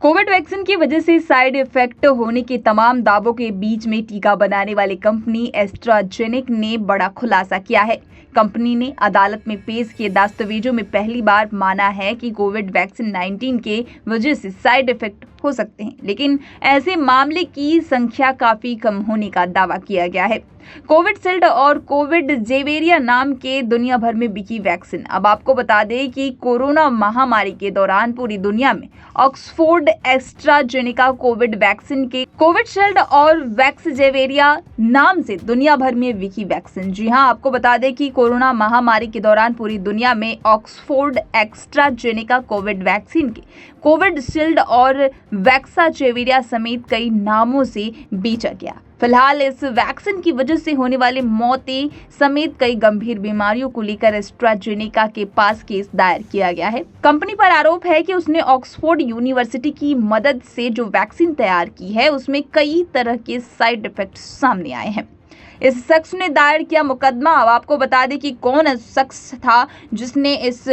Covid vaccine की वजह से साइड इफेक्ट होने के तमाम दावों के बीच में टीका बनाने वाली कंपनी एस्ट्राजेनेका ने बड़ा खुलासा किया है। कंपनी ने अदालत में पेश किए दस्तावेजों में पहली बार माना है कि कोविड वैक्सीन 19 के वजह से साइड इफेक्ट हो सकते हैं, लेकिन ऐसे मामले की संख्या काफी कम होने का दावा किया गया है। कोविशील्ड और कोविड-जेवेरिया नाम के दुनिया भर में बिकी वैक्सीन। अब आपको बता दें कि कोरोना महामारी के दौरान पूरी दुनिया में ऑक्सफोर्ड एस्ट्राजेनेका कोविड वैक्सीन के कोविशील्ड और वैक्सजेवेरिया नाम से दुनिया भर में बिकी वैक्सीन। जी हां, आपको बता दें कि कोरोना महामारी के दौरान पूरी दुनिया में ऑक्सफोर्ड एस्ट्राजेनेका कोविड वैक्सीन के कोविशील्ड और वैक्सजेवेरिया समेत कई नामों से बेचा गया। फिलहाल इस वैक्सीन की वजह से होने वाली मौतें समेत कई गंभीर बीमारियों को लेकर एस्ट्राजेनेका के पास केस दायर किया गया है। कंपनी पर आरोप है कि उसने ऑक्सफोर्ड यूनिवर्सिटी की मदद से जो वैक्सीन तैयार की है उसमें कई तरह के साइड इफेक्ट सामने आए हैं। इस शख्स ने दायर किया मुकदमा। अब आपको बता दें कि कौन शख्स था जिसने इस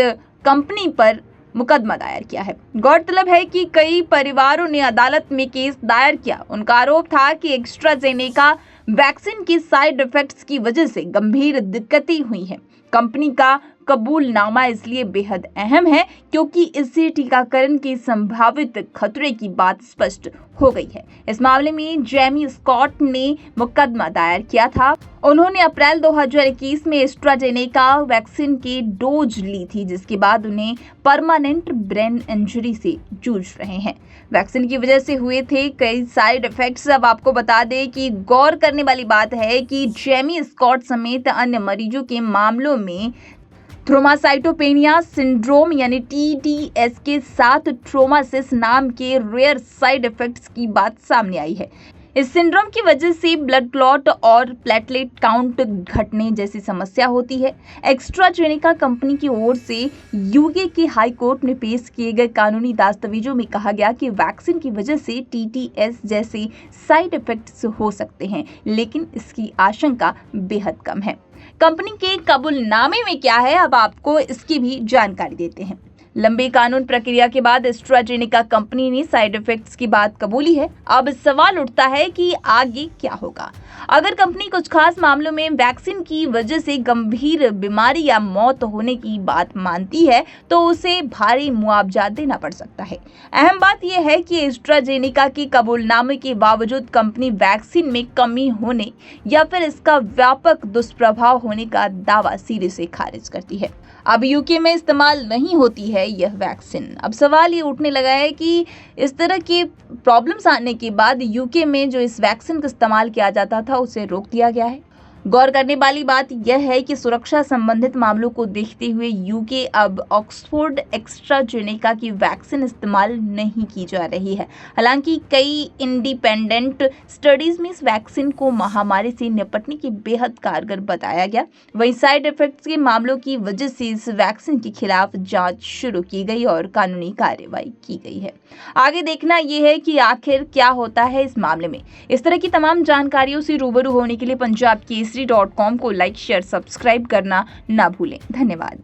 कंपनी पर मुकदमा दायर किया है। गौरतलब है कि कई परिवारों ने अदालत में केस दायर किया। उनका आरोप था कि एस्ट्राजेनेका वैक्सीन के साइड इफेक्ट्स की वजह से गंभीर दिक्कतें हुई हैं। कंपनी का कबूलनामा इसलिए बेहद अहम है क्योंकि इससे टीकाकरण के संभावित खतरे की बात स्पष्ट हो गई है। इस मामले में जेमी स्कॉट ने मुकदमा दायर किया था। उन्होंने अप्रैल 2021 में एस्ट्राजेनेका वैक्सीन की डोज ली थी, जिसके बाद उन्हें परमानेंट ब्रेन इंजरी से जूझ रहे हैं। वैक्सीन की वजह से हुए थे कई साइड इफेक्ट्स। अब आपको बता दें कि गौर करने वाली बात है कि जेमी स्कॉट समेत अन्य मरीजों के मामलों में थ्रोमासाइटोपेनिया सिंड्रोम यानी TTS के साथ ट्रोमासिस नाम के रेयर साइड इफेक्ट्स की बात सामने आई है। इस सिंड्रोम की वजह से ब्लड क्लॉट और प्लेटलेट काउंट घटने जैसी समस्या होती है। एस्ट्राजेनेका कंपनी की ओर से यूके के हाई कोर्ट में पेश किए गए कानूनी दस्तावेजों में कहा गया कि वैक्सीन की वजह से TTS जैसे साइड इफेक्ट्स हो सकते हैं, लेकिन इसकी आशंका बेहद कम है। कंपनी के कबूलनामे में क्या है, अब आपको इसकी भी जानकारी देते हैं। लंबी कानून प्रक्रिया के बाद एस्ट्राजेनेका कंपनी ने साइड इफेक्ट्स की बात कबूली है। अब सवाल उठता है कि आगे क्या होगा। अगर कंपनी कुछ खास मामलों में वैक्सीन की वजह से गंभीर बीमारी या मौत होने की बात मानती है तो उसे भारी मुआवजा देना पड़ सकता है। अहम बात यह है कि एस्ट्राजेनेका के कबूलनामे के बावजूद कंपनी वैक्सीन में कमी होने या फिर इसका व्यापक दुष्प्रभाव होने का दावा सिरे से खारिज करती है। अब यूके में इस्तेमाल नहीं होती है यह वैक्सीन। अब सवाल ये उठने लगा है कि इस तरह के प्रॉब्लम्स आने के बाद यूके में जो इस वैक्सीन का इस्तेमाल किया जाता था उसे रोक दिया गया है। गौर करने वाली बात यह है कि सुरक्षा संबंधित मामलों को देखते हुए यूके अब ऑक्सफोर्ड एस्ट्राजेनेका की वैक्सीन इस्तेमाल नहीं की जा रही है। हालांकि कई इंडिपेंडेंट स्टडीज में इस वैक्सीन को महामारी से निपटने के बेहद कारगर बताया गया। वहीं साइड इफेक्ट्स के मामलों की वजह से इस वैक्सीन के खिलाफ जांच शुरू की गई और कानूनी कार्रवाई की गई है। आगे देखना यह है कि आखिर क्या होता है इस मामले में। इस तरह की तमाम जानकारियों से रूबरू होने के लिए पंजाब केसरी.com को लाइक, शेयर, सब्सक्राइब करना ना भूलें। धन्यवाद।